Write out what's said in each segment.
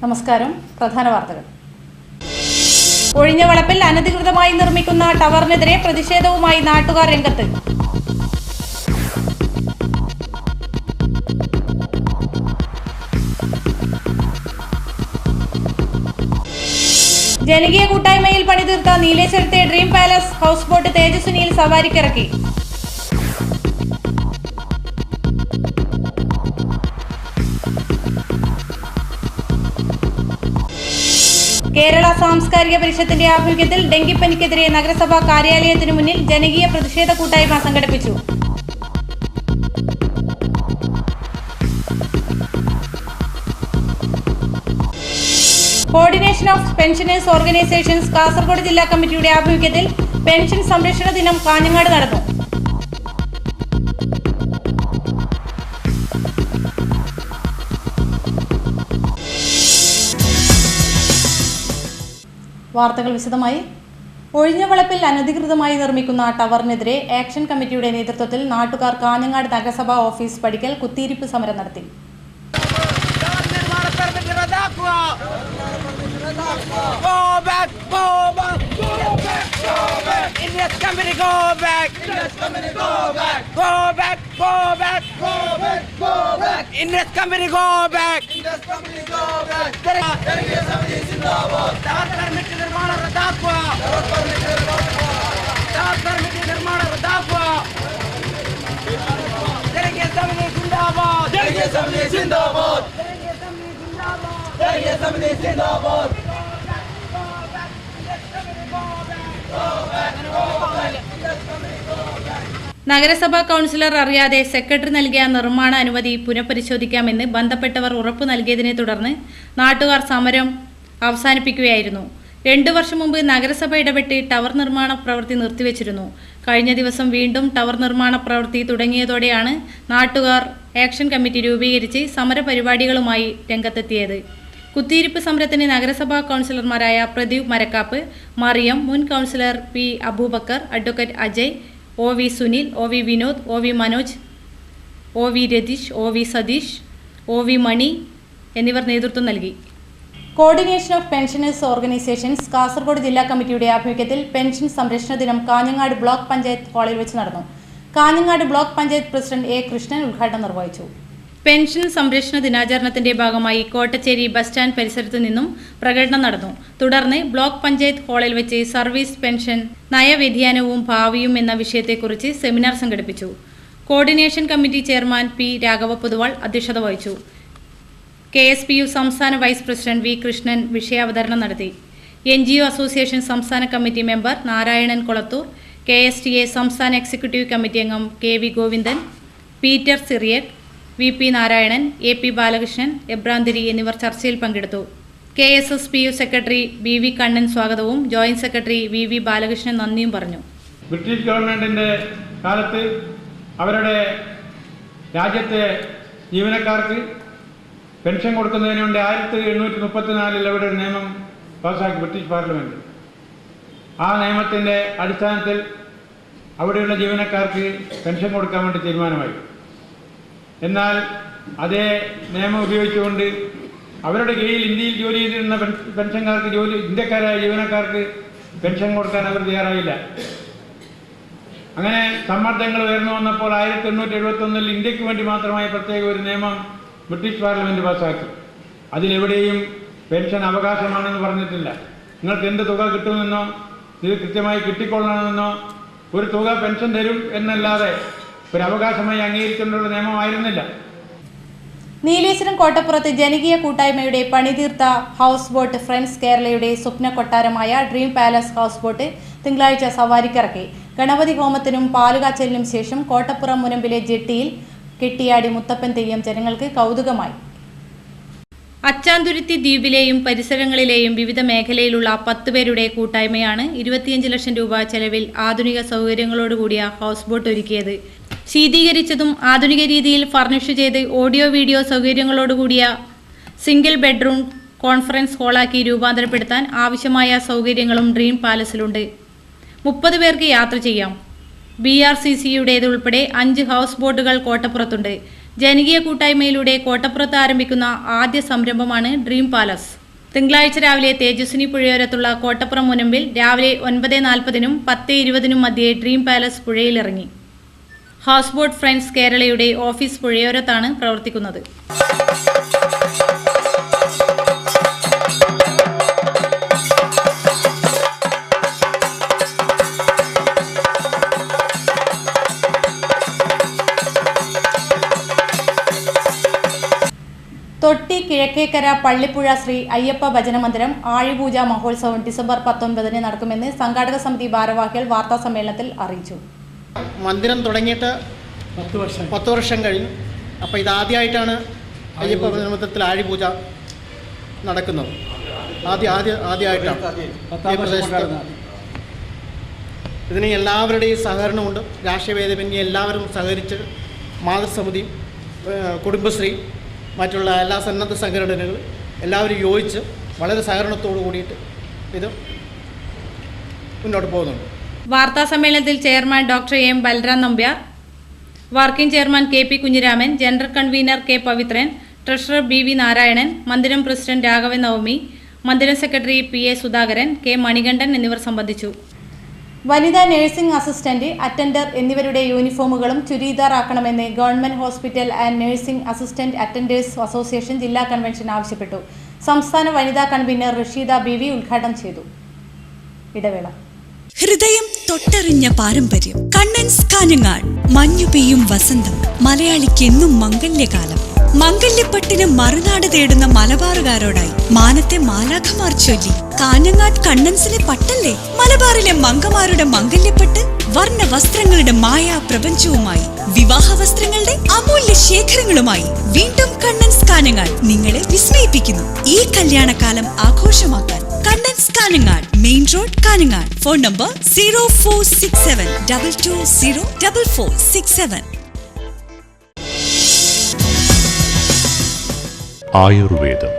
നമസ്കാരം. പ്രധാന വാർത്തകൾ. ഒഴിഞ്ഞവളപ്പിൽ അനധികൃതമായി നിർമ്മിക്കുന്ന ടവറിനെതിരെ പ്രതിഷേധവുമായി നാട്ടുകാർ രംഗത്ത്. ജനകീയ കൂട്ടായ്മയിൽ പണിതീർത്ത നീലേശ്വരത്തെ ഡ്രീം പാലസ് ഹൗസ് ബോട്ട് തേജസ്വിനിയിൽ സവാരിക്കിറക്കി. കേരള സാംസ്കാരിക പരിഷത്തിന്റെ ആഭിമുഖ്യത്തിൽ ഡെങ്കിപ്പനിക്കെതിരെ നഗരസഭാ കാര്യാലയത്തിനു മുന്നിൽ ജനകീയ പ്രതിഷേധ കൂട്ടായ്മ സംഘടിപ്പിച്ചു. Coordination of pensioners organisations Kasaragod ജില്ലാ കമ്മിറ്റിയുടെ ആഭിമുഖ്യത്തിൽ പെൻഷൻ സംരക്ഷണ ദിനം കാഞ്ഞങ്ങാട് നടന്നു. വാർത്തകൾ വിശദമായി. ഒഴിഞ്ഞവളപ്പിൽ അനധികൃതമായി നിർമ്മിക്കുന്ന ടവറിനെതിരെ ആക്ഷൻ കമ്മിറ്റിയുടെ നേതൃത്വത്തിൽ നാട്ടുകാർ കാഞ്ഞങ്ങാട് നഗരസഭാ ഓഫീസ് പടിക്കൽ കുത്തിയിരിപ്പ് സമരം നടത്തി. നഗരസഭാ കൗൺസിലർ അറിയാതെ സെക്രട്ടറി നൽകിയ നിർമ്മാണ അനുമതി പുനഃപരിശോധിക്കാമെന്ന് ബന്ധപ്പെട്ടവർ ഉറപ്പു നൽകിയതിനെ തുടർന്ന് നാട്ടുകാർ സമരം അവസാനിപ്പിക്കുകയായിരുന്നു. 2 വർഷം മുമ്പ് നഗരസഭ ഇടപെട്ട് ടവർ നിർമ്മാണ പ്രവൃത്തി നിർത്തിവെച്ചിരുന്നു. കഴിഞ്ഞ ദിവസം വീണ്ടും ടവർ നിർമ്മാണ പ്രവൃത്തി തുടങ്ങിയതോടെയാണ് നാട്ടുകാർ ആക്ഷൻ കമ്മിറ്റി രൂപീകരിച്ച് സമരപരിപാടികളുമായി രംഗത്തെത്തിയത്. കുത്തിയിരിപ്പ് സമരത്തിന് നഗരസഭാ കൗൺസിലർമാരായ പ്രദീപ് മരക്കാപ്പ്, മറിയം, മുൻ councillor P Aboobacker, advocate Ajay, O V Sunil, O V Vinod, O V Manoj, O V Ratheesh, O V Satheesh, O V Mani എന്നിവർ നേതൃത്വം നൽകി. Coordination of pensioners organisations Kasaragod ജില്ലാ കമ്മിറ്റിയുടെ ആഭിമുഖ്യത്തിൽ പെൻഷൻ സംരക്ഷണ ദിനം കാഞ്ഞങ്ങാട് ബ്ലോക്ക് പഞ്ചായത്ത് ഹാളിൽ വെച്ച് നടന്നു. Kanhangad block panchayat president A Krishnan ഉദ്ഘാടനം നിർവഹിച്ചു. പെൻഷൻ സംരക്ഷണ ദിനാചരണത്തിന്റെ ഭാഗമായി കോട്ടച്ചേരി ബസ് സ്റ്റാൻഡ് പരിസരത്തു നിന്നും പ്രകടനം നടന്നു. തുടർന്ന് ബ്ലോക്ക് പഞ്ചായത്ത് ഹാളിൽ വെച്ച് സർവീസ് പെൻഷൻ നയവ്യതിയാനവും ഭാവിയും എന്ന വിഷയത്തെക്കുറിച്ച് സെമിനാർ സംഘടിപ്പിച്ചു. Coordination committee chairman P Raghava Poduval അധ്യക്ഷത വഹിച്ചു. KSPU സംസ്ഥാന വൈസ് പ്രസിഡന്റ് വി കൃഷ്ണൻ വിഷയാവതരണം നടത്തി. NGO അസോസിയേഷൻ സംസ്ഥാന committee member Narayanan Kolathur, KSTA സംസ്ഥാന എക്സിക്യൂട്ടീവ് കമ്മിറ്റി അംഗം KV Govindan, Peter Cyriac, VP Narayanan, AP Balakrishnan, Ebranthiri എന്നിവർ ചർച്ചയിൽ പങ്കെടുത്തു. KSSPU സെക്രട്ടറി BV കണ്ണൻ സ്വാഗതവും ജോയിന്റ് സെക്രട്ടറി VV ബാലകൃഷ്ണൻ നന്ദിയും പറഞ്ഞു. ബ്രിട്ടീഷ് ഗവൺമെന്റിന്റെ കാലത്ത് അവരുടെ രാജ്യത്തെ ജീവനക്കാർക്ക് പെൻഷൻ കൊടുക്കുന്നതിന് വേണ്ടി 1834 അവിടെ ഒരു നിയമം പാസ്സാക്കി ബ്രിട്ടീഷ് പാർലമെന്റ്. ആ നിയമത്തിൻ്റെ അടിസ്ഥാനത്തിൽ അവിടെയുള്ള ജീവനക്കാർക്ക് പെൻഷൻ കൊടുക്കാൻ വേണ്ടി തീരുമാനമായി. എന്നാൽ അതേ നിയമം ഉപയോഗിച്ചുകൊണ്ട് അവരുടെ കീഴിൽ ഇന്ത്യയിൽ ജോലി ചെയ്തിരുന്ന പെൻഷൻകാർക്ക് ഇന്ത്യക്കാരായ ജീവനക്കാർക്ക് പെൻഷൻ കൊടുക്കാൻ അവർ തയ്യാറായില്ല. അങ്ങനെ സമ്മർദ്ദങ്ങൾ ഉയർന്നു വന്നപ്പോൾ 1871 ഇന്ത്യക്ക് വേണ്ടി മാത്രമായി പ്രത്യേക ഒരു നിയമം ബ്രിട്ടീഷ് പാർലമെന്റ് പാസ്സാക്കി. അതിലെവിടെയും പെൻഷൻ അവകാശമാണെന്ന് പറഞ്ഞിട്ടില്ല. നിങ്ങൾക്ക് എന്ത് തുക കിട്ടുമെന്നോ ഇത് കൃത്യമായി കിട്ടിക്കൊള്ളണമെന്നോ ഒരു തുക പെൻഷൻ തരും എന്നല്ലാതെ ഒരു അവകാശമായി അംഗീകരിച്ചുകൊണ്ടുള്ള നിയമമായിരുന്നില്ല. നീലേശ്വരം കോട്ടപ്പുറത്ത് ജനകീയ കൂട്ടായ്മയുടെ പണിതീർത്ത ഹൗസ് ബോട്ട് ഫ്രണ്ട്സ് കേരളയുടെ സ്വപ്ന കൊട്ടാരമായ ഡ്രീം പാലസ് ഹൗസ് ബോട്ട് തിങ്കളാഴ്ച സവാരിക്കിറക്കി. ഗണപതി ഹോമത്തിനും പാലുകാച്ചലിനും ശേഷം കോട്ടപ്പുറം മുനമ്പിലെ ജെട്ടിയിൽ കെട്ടിയാടി മുത്തപ്പൻ തെയ്യം ജനങ്ങൾക്ക് കൗതുകമായി. അച്ചാന്തുരുത്തി ദ്വീപിലെയും പരിസരങ്ങളിലെയും വിവിധ മേഖലയിലുള്ള 10 പേരുടെ കൂട്ടായ്മയാണ് 25 ലക്ഷം രൂപ ചെലവിൽ ആധുനിക സൗകര്യങ്ങളോടുകൂടിയ ഹൗസ് ബോട്ട് ഒരുക്കിയത്. ശീതീകരിച്ചതും ആധുനിക രീതിയിൽ ഫർണിഷ് ചെയ്ത് ഓഡിയോ വീഡിയോ സൗകര്യങ്ങളോടുകൂടിയ സിംഗിൾ ബെഡ്റൂം കോൺഫറൻസ് ഹാളാക്കി രൂപാന്തരപ്പെടുത്താൻ ആവശ്യമായ സൗകര്യങ്ങളും ഡ്രീം പാലസിലുണ്ട്. 30 പേർക്ക് യാത്ര ചെയ്യാം. BRCCയുടേത് ഉൾപ്പെടെ 5 ഹൗസ് ബോട്ടുകൾ കോട്ടപ്പുറത്തുണ്ട്. ജനകീയ കൂട്ടായ്മയിലൂടെ കോട്ടപ്പുറത്ത് ആരംഭിക്കുന്ന ആദ്യ സംരംഭമാണ് ഡ്രീം പാലസ്. തിങ്കളാഴ്ച രാവിലെ തേജസ്വിനി പുഴയോരത്തുള്ള കോട്ടപ്പുറം മുനമ്പിൽ രാവിലെ 9:40-നും 10:20-നും മധ്യേ ഡ്രീം പാലസ് പുഴയിലിറങ്ങി. ഹൗസ് ബോട്ട് ഫ്രണ്ട്സ് കേരളയുടെ ഓഫീസ് പുഴയോരത്താണ് പ്രവർത്തിക്കുന്നത്. തൊട്ടി കിഴക്കേക്കര പള്ളിപ്പുഴ ശ്രീ അയ്യപ്പ ഭജന മന്ദിരം ആഴിപൂജ മഹോത്സവം ഡിസംബർ 19-ന് നടക്കുമെന്ന് സംഘാടക സമിതി ഭാരവാഹികൾ വാർത്താസമ്മേളനത്തിൽ അറിയിച്ചു. മന്ദിരം തുടങ്ങിയിട്ട് 10 വർഷം കഴിഞ്ഞു. അപ്പോൾ ഇതാദ്യമായിട്ടാണ് അയ്യപ്പ ഭജന മന്ദിരത്തിൽ ആഴിപൂജ നടക്കുന്നത്. ആദ്യമായിട്ടാണ് ഈ പ്രദേശത്ത്. ഇതിന് എല്ലാവരുടെയും സഹകരണമുണ്ട്. രാഷ്ട്രീയ വേദിപന്യെ എല്ലാവരും സഹകരിച്ച് മാതൃസമിതിയും കുടുംബശ്രീ മറ്റുള്ള എല്ലാ സന്നദ്ധ സംഘടനകളും എല്ലാവരും യോജിച്ച് വളരെ സഹകരണത്തോടു കൂടിയിട്ട് ഇത് മുന്നോട്ട് പോകുന്നുണ്ട്. വാർത്താ സമ്മേളനത്തിൽ chairman doctor M Balram Nambiar, working chairman K P Kunhiraman, general convener K Pavithran, treasurer B V Narayanan, മന്ദിരം പ്രസിഡന്റ് രാഘവൻ നവമി, മന്ദിരം secretary P A Sudhakaran, K Manikandan എന്നിവർ സംബന്ധിച്ചു. വനിതാ നഴ്സിംഗ് അസിസ്റ്റന്റ്, അറ്റൻഡർ എന്നിവരുടെ യൂണിഫോമുകളും ചുരിദാറാക്കണമെന്ന് government hospital and nursing assistant attenders association ജില്ലാ കൺവെൻഷൻ ആവശ്യപ്പെട്ടു. സംസ്ഥാന വനിതാ കൺവീനർ റഷീദ ബി വി ഉദ്ഘാടനം ചെയ്തു. ഇടവേള. ഹൃദയം തൊട്ടറിഞ്ഞ പാരമ്പര്യം. കണ്ണൻസ് കാഞ്ഞങ്ങാട്. മഞ്ഞു പെയ്യും വസന്തം. മലയാളിക്ക് എന്നും മംഗല്യകാലം. മംഗല്യപ്പട്ടിന് മറുനാട് തേടുന്ന മലബാറുകാരോടായി മാനത്തെ മാലാഖമാർ ചൊല്ലി. കാഞ്ഞങ്ങാട് കണ്ണൻസിലെ പട്ടല്ലേ മലബാറിലെ മംഗമാരുടെ മംഗല്യപ്പട്ട്. വർണ്ണ വസ്ത്രങ്ങളുടെ മായാ പ്രപഞ്ചവുമായി, വിവാഹ വസ്ത്രങ്ങളുടെ അമൂല്യ ശേഖരങ്ങളുമായി വീണ്ടും കണ്ണൻസ് കാഞ്ഞങ്ങാട് നിങ്ങളെ വിസ്മയിപ്പിക്കുന്നു. ഈ കല്യാണകാലം ആഘോഷമാക്കാൻ Kannan's Kanhangad, main road, Kanhangad. Phone number 0467 220 4467. ആയുർവേദം.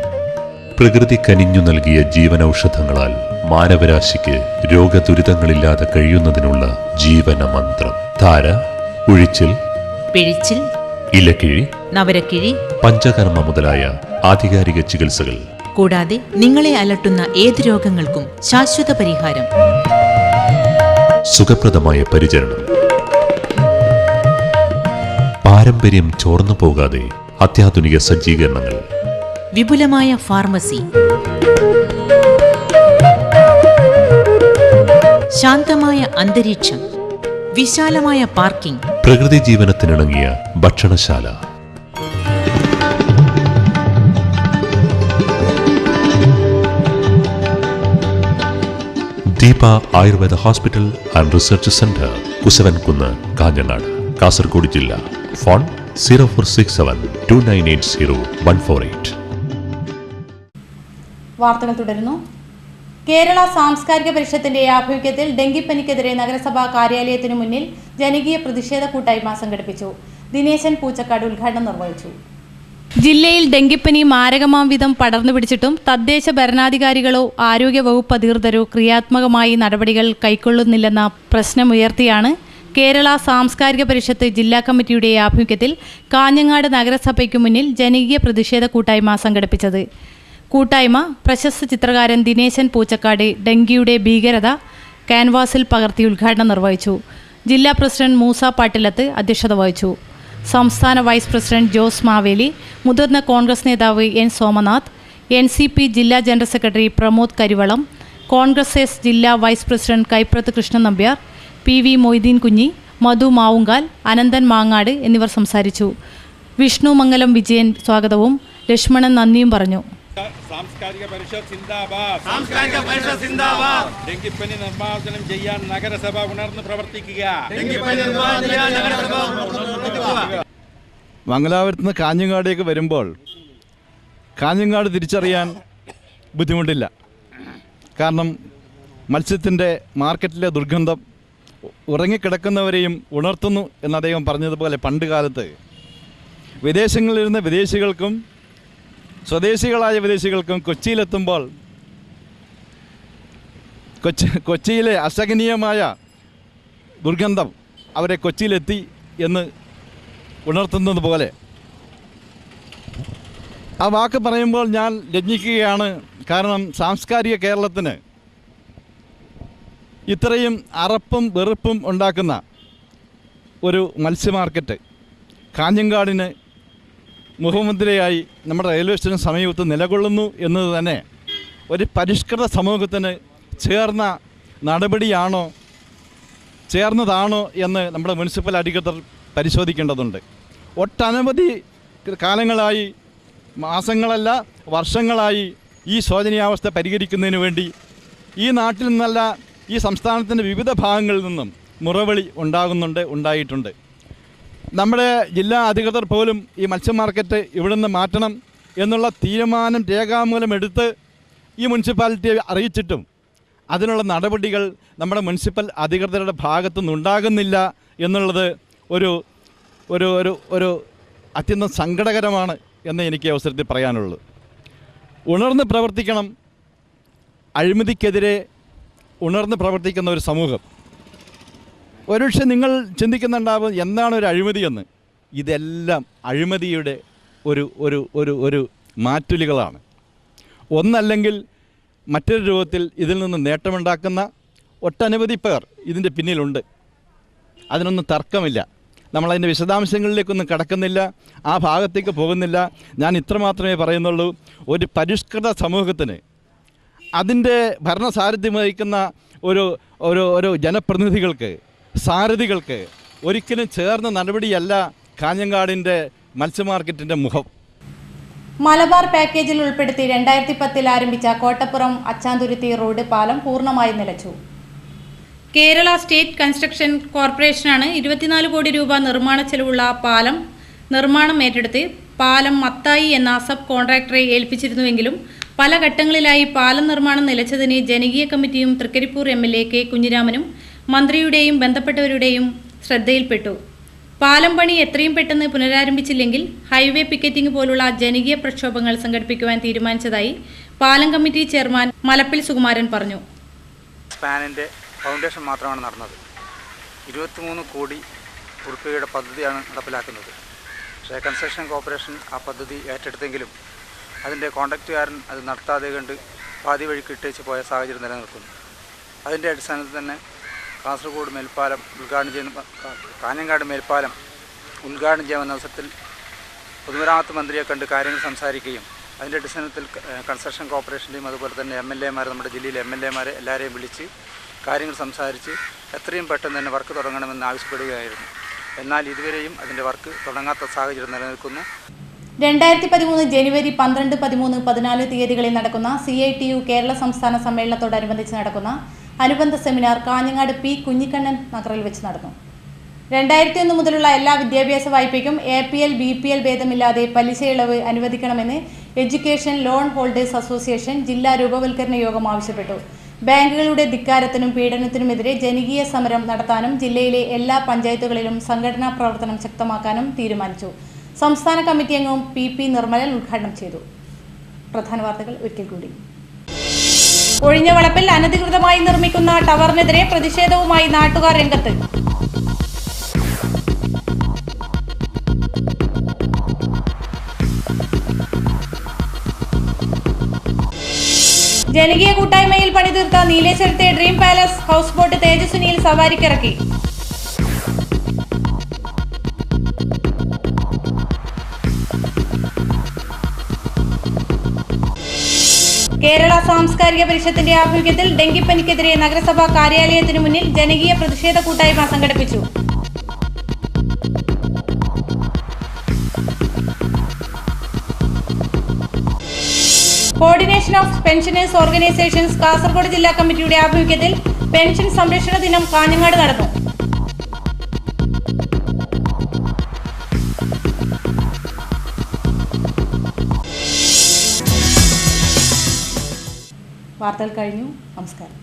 പ്രകൃതി കനിഞ്ഞു നൽകിയ ജീവനൌഷധങ്ങളാൽ മാനവരാശിക്ക് രോഗദുരിതങ്ങളില്ലാതെ കഴിയുന്നതിനുള്ള ജീവന മന്ത്രം. ധാര, ഉഴിച്ചിൽ, പിഴിച്ചിൽ, ഇലക്കിഴി, നവരക്കിഴി, പഞ്ചകർമ്മ മുതലായ ആധികാരിക ചികിത്സകൾ. കൂടാതെ നിങ്ങളെ അലട്ടുന്ന ഏത് രോഗങ്ങൾക്കും ശാശ്വത പരിഹാരം. സുഖപ്രദമായ പരിചരണം. പാരമ്പര്യം ചോർന്നു പോകാതെ അത്യാധുനിക സജ്ജീകരണങ്ങൾ. വിപുലമായ ഫാർമസി. ശാന്തമായ അന്തരീക്ഷം. വിശാലമായ പാർക്കിംഗ്. പ്രകൃതി ജീവനത്തിനിണങ്ങിയ ഭക്ഷണശാല. Deepa Ayurveda hospital and research centre, Kusavankunnu, Kanhangad, Kasaragod ജില്ല. ഫോൺ 0467 2980 148. വാർത്തകൾ തുടരുന്നു. കേരള സാംസ്കാരിക പരിഷത്തിന്റെ ആഭിമുഖ്യത്തിൽ ഡെങ്കിപ്പനിക്കെതിരെ നഗരസഭാ കാര്യാലയത്തിനു മുന്നിൽ ജനകീയ പ്രതിഷേധ കൂട്ടായ്മ സംഘടിപ്പിച്ചു. ദിനേശൻ പൂച്ചക്കാട് ഉദ്ഘാടനം നിർവഹിച്ചു. ജില്ലയിൽ ഡെങ്കിപ്പനി മാരകമാം വിധം പടർന്നു പിടിച്ചിട്ടും തദ്ദേശ ഭരണാധികാരികളോ ആരോഗ്യ വകുപ്പ് അധികൃതരോ ക്രിയാത്മകമായി നടപടികൾ കൈക്കൊള്ളുന്നില്ലെന്ന പ്രശ്നമുയർത്തിയാണ് കേരള സാംസ്കാരിക പരിഷത്ത് ജില്ലാ കമ്മിറ്റിയുടെ ആഭിമുഖ്യത്തിൽ കാഞ്ഞങ്ങാട് നഗരസഭയ്ക്കു മുന്നിൽ ജനകീയ പ്രതിഷേധ കൂട്ടായ്മ സംഘടിപ്പിച്ചത്. കൂട്ടായ്മ പ്രശസ്ത ചിത്രകാരൻ ദിനേശൻ പൂച്ചക്കാട് ഡെങ്കിയുടെ ഭീകരത ക്യാൻവാസിൽ പകർത്തി ഉദ്ഘാടനം നിർവഹിച്ചു. ജില്ലാ പ്രസിഡന്റ് മൂസ പാട്ടിലത്ത് അധ്യക്ഷത വഹിച്ചു. സംസ്ഥാന വൈസ് പ്രസിഡന്റ് ജോസ് മാവേലി, മുതിർന്ന കോൺഗ്രസ് നേതാവ് എൻ സോമനാഥ്, NCP ജില്ലാ general secretary Pramod Karivalam, Congress S ജില്ലാ vice president Kaiprath Krishnan Nambiar, PV Moitheen Kunhi, Madhu Mavungal, Ananthan Mangad എന്നിവർ സംസാരിച്ചു. വിഷ്ണു മംഗലം വിജയൻ സ്വാഗതവും ലക്ഷ്മണൻ നന്ദിയും പറഞ്ഞു. സാംസ്കാരിക പരിഷത്ത് സിന്ദാബാദ്. സാംസ്കാരിക പരിഷത്ത് സിന്ദാബാദ്. ഡെങ്കിപ്പനി നിർമ്മാർജ്ജനം ചെയ്യാൻ നഗരസഭ ഉണർന്ന് പ്രവർത്തിക്കുക. ഡെങ്കിപ്പനി നിർമ്മാർജ്ജനം ചെയ്യാൻ നഗരസഭ ഉണർന്ന് പ്രവർത്തിക്കുക. മംഗലാപുരത്ത് നിന്ന് കാഞ്ഞങ്ങാടേക്ക് വരുമ്പോൾ കാഞ്ഞങ്ങാട് തിരിച്ചറിയാൻ ബുദ്ധിമുട്ടില്ല. കാരണം മത്സ്യത്തിൻ്റെ മാർക്കറ്റിലെ ദുർഗന്ധം ഉറങ്ങിക്കിടക്കുന്നവരെയും ഉണർത്തുന്നു എന്ന് അദ്ദേഹം പറഞ്ഞതുപോലെ പണ്ട് കാലത്ത് വിദേശങ്ങളിലിരുന്ന വിദേശികൾക്കും സ്വദേശികളായ വിദേശികൾക്കും കൊച്ചിയിലെത്തുമ്പോൾ കൊച്ചിയിലെ അസഹനീയമായ ദുർഗന്ധം അവരെ കൊച്ചിയിലെത്തി എന്ന് ഉണർത്തുന്നത് പോലെ ആ വാക്ക് പറയുമ്പോൾ ഞാൻ ലജ്ജിക്കുകയാണ്. കാരണം സാംസ്കാരിക കേരളത്തിന് ഇത്രയും അറപ്പും വെറുപ്പും ഉണ്ടാക്കുന്ന ഒരു മത്സ്യ മാർക്കറ്റ് കാഞ്ഞങ്ങാടിന് മുഖമുദ്രയായി നമ്മുടെ റെയിൽവേ സ്റ്റേഷൻ സമീപത്ത് നിലകൊള്ളുന്നു എന്നത് തന്നെ ഒരു പരിഷ്കൃത സമൂഹത്തിന് ചേർന്നതാണോ എന്ന് നമ്മുടെ മുനിസിപ്പൽ അധികൃതർ പരിശോധിക്കേണ്ടതുണ്ട്. ഒട്ടനവധി കാലങ്ങളായി, മാസങ്ങളല്ല വർഷങ്ങളായി ഈ ശോചനീയാവസ്ഥ പരിഹരിക്കുന്നതിന് വേണ്ടി ഈ നാട്ടിൽ നിന്നല്ല ഈ സംസ്ഥാനത്തിൻ്റെ വിവിധ ഭാഗങ്ങളിൽ നിന്നും മുറവിളി ഉണ്ടായിട്ടുണ്ട്. നമ്മുടെ ജില്ലാ അധികൃതർ പോലും ഈ മത്സ്യ മാർക്കറ്റ് ഇവിടുന്ന് മാറ്റണം എന്നുള്ള തീരുമാനം രേഖാമൂലം എടുത്ത് ഈ മുനിസിപ്പാലിറ്റിയെ അറിയിച്ചിട്ടും അതിനുള്ള നടപടികൾ നമ്മുടെ മുനിസിപ്പൽ അധികൃതരുടെ ഭാഗത്തു നിന്നുണ്ടാകുന്നില്ല എന്നുള്ളത് ഒരു ഒരു ഒരു ഒരു അത്യന്തം സങ്കടകരമാണ് എന്ന് എനിക്ക് അവസരത്തിൽ പറയാനുള്ളൂ. ഉണർന്ന് പ്രവർത്തിക്കണം. അഴിമതിക്കെതിരെ ഉണർന്ന് പ്രവർത്തിക്കുന്ന ഒരു സമൂഹം. ഒരുപക്ഷെ നിങ്ങൾ ചിന്തിക്കുന്നുണ്ടാവും എന്താണ് ഒരു അഴിമതിയെന്ന്. ഇതെല്ലാം അഴിമതിയുടെ ഒരു ഒരു ഒരു ഒരു മാറ്റുലികളാണ്. ഒന്നല്ലെങ്കിൽ മറ്റൊരു രൂപത്തിൽ ഇതിൽ നിന്ന് നേട്ടമുണ്ടാക്കുന്ന ഒട്ടനവധി പേർ ഇതിൻ്റെ പിന്നിലുണ്ട്. അതിനൊന്നും തർക്കമില്ല. നമ്മളതിൻ്റെ വിശദാംശങ്ങളിലേക്കൊന്നും കടക്കുന്നില്ല, ആ ഭാഗത്തേക്ക് പോകുന്നില്ല. ഞാൻ ഇത്രമാത്രമേ പറയുന്നുള്ളൂ. ഒരു പരിഷ്കൃത സമൂഹത്തിന് അതിൻ്റെ ഭരണസാരഥ്യം വഹിക്കുന്ന ഒരു ജനപ്രതിനിധികൾക്ക്, സാരഥികൾക്ക് ഒരിക്കലും ചേർന്ന നടപടിയല്ല കാഞ്ഞങ്ങാടിൻ്റെ മത്സ്യ മാർക്കറ്റിൻ്റെ മുഖം. മലബാർ പാക്കേജിൽ ഉൾപ്പെടുത്തി 2010 ആരംഭിച്ച കോട്ടപ്പുറം അച്ചാന്തുരുത്തി റോഡ് പാലം പൂർണ്ണമായി നിലച്ചു. കേരള സ്റ്റേറ്റ് കൺസ്ട്രക്ഷൻ കോർപ്പറേഷനാണ് 24 കോടി രൂപ നിർമ്മാണ ചെലവുള്ള പാലം നിർമ്മാണം ഏറ്റെടുത്ത് പാലം മത്തായി എന്ന സബ് കോൺട്രാക്ടറെ ഏൽപ്പിച്ചിരുന്നുവെങ്കിലും പല ഘട്ടങ്ങളിലായി പാലം നിർമ്മാണം നിലച്ചതിന് ജനകീയ കമ്മിറ്റിയും തൃക്കരിപ്പൂർ MLA കെ കുഞ്ഞിരാമനും മന്ത്രിയുടെയും ബന്ധപ്പെട്ടവരുടെയും ശ്രദ്ധയിൽപ്പെട്ടു. പാലം പണി എത്രയും പെട്ടെന്ന് പുനരാരംഭിച്ചില്ലെങ്കിൽ ഹൈവേ പിക്കറ്റിംഗ് പോലുള്ള ജനകീയ പ്രക്ഷോഭങ്ങൾ സംഘടിപ്പിക്കുവാൻ തീരുമാനിച്ചതായി പാലം കമ്മിറ്റി ചെയർമാൻ മലപ്പിൽ സുകുമാരൻ പറഞ്ഞു. സ്പാനിൻ്റെ ഫൗണ്ടേഷൻ മാത്രമാണ് നടന്നത്. 23 കോടി രൂപയുടെ പദ്ധതിയാണ് നടപ്പിലാക്കുന്നത്. പക്ഷേ കൺസ്ട്രക്ഷൻ കോർപ്പറേഷൻ ആ പദ്ധതി ഏറ്റെടുത്തെങ്കിലും അതിൻ്റെ കോൺട്രാക്റ്റുകാരൻ അത് നടത്താതെ കണ്ട് പാതി വഴിക്ക് ഇട്ടേച്ച് പോയ സാഹചര്യം നിലനിൽക്കുന്നു. അതിൻ്റെ അടിസ്ഥാനത്തിൽ തന്നെ കാസർഗോഡ് മേൽപ്പാലം കാഞ്ഞങ്ങാട് മേൽപ്പാലം ഉദ്ഘാടനം ചെയ്യുന്ന അവസരത്തിൽ പൊതുമരാമത്ത് മന്ത്രിയെ കണ്ട് കാര്യങ്ങൾ സംസാരിക്കുകയും അതിൻ്റെ അടിസ്ഥാനത്തിൽ കൺസ്ട്രക്ഷൻ കോർപ്പറേഷൻ്റെയും അതുപോലെ തന്നെ MLA-മാർ, നമ്മുടെ ജില്ലയിലെ MLA-മാരെ എല്ലാവരെയും വിളിച്ച് കാര്യങ്ങൾ സംസാരിച്ച് എത്രയും പെട്ടെന്ന് തന്നെ വർക്ക് തുടങ്ങണമെന്ന് ആവശ്യപ്പെടുകയായിരുന്നു. എന്നാൽ ഇതുവരെയും അതിൻ്റെ വർക്ക് തുടങ്ങാത്ത സാഹചര്യം നിലനിൽക്കുന്നു. 2013 ജനുവരി 12, 13, 14 തീയതികളിൽ നടക്കുന്ന CITU കേരള സംസ്ഥാന സമ്മേളനത്തോടനുബന്ധിച്ച് നടക്കുന്ന അനുബന്ധ സെമിനാർ കാഞ്ഞങ്ങാട് P. കുഞ്ഞിക്കണ്ണൻ നഗറിൽ വെച്ച് നടന്നു. 2001 മുതലുള്ള എല്ലാ വിദ്യാഭ്യാസ വായ്പയ്ക്കും APL, BPL ഭേദമില്ലാതെ പലിശ ഇളവ് അനുവദിക്കണമെന്ന് എഡ്യൂക്കേഷൻ ലോൺ ഹോൾഡേഴ്സ് അസോസിയേഷൻ ജില്ലാ രൂപവൽക്കരണ യോഗം ആവശ്യപ്പെട്ടു. ബാങ്കുകളുടെ ധിക്കാരത്തിനും പീഡനത്തിനുമെതിരെ ജനകീയ സമരം നടത്താനും ജില്ലയിലെ എല്ലാ പഞ്ചായത്തുകളിലും സംഘടനാ പ്രവർത്തനം ശക്തമാക്കാനും തീരുമാനിച്ചു. സംസ്ഥാന കമ്മിറ്റി അംഗം PP നിർമ്മലൻ ഉദ്ഘാടനം ചെയ്തു. പ്രധാന വാർത്തകൾ ഒരിക്കൽ കൂടി. ഒഴിഞ്ഞ വളപ്പിൽ അനധികൃതമായി നിർമ്മിക്കുന്ന ടവറിനെതിരെ പ്രതിഷേധവുമായി നാട്ടുകാർ രംഗത്ത്. ജനകീയ കൂട്ടായ്മയിൽ പണിതീർത്ത നീലേശ്വരത്തെ ഡ്രീം പാലസ് ഹൗസ് ബോട്ട് തേജസ്വിനിയിൽ സവാരിക്കിറക്കി. കേരള സാംസ്കാരിക പരിഷത്തിന്റെ ആഭിമുഖ്യത്തിൽ ഡെങ്കിപ്പനിക്കെതിരെ നഗരസഭാ കാര്യാലയത്തിനു മുന്നിൽ ജനകീയ പ്രതിഷേധ കൂട്ടായ്മ സംഘടിപ്പിച്ചു. Coordination of pensioners organisations Kasaragod ജില്ലാ കമ്മിറ്റിയുടെ ആഭിമുഖ്യത്തിൽ പെൻഷൻ സംരക്ഷണ ദിനം കാഞ്ഞങ്ങാട് നടന്നു. വാർത്തകൾ കഴിഞ്ഞു. നമസ്കാരം.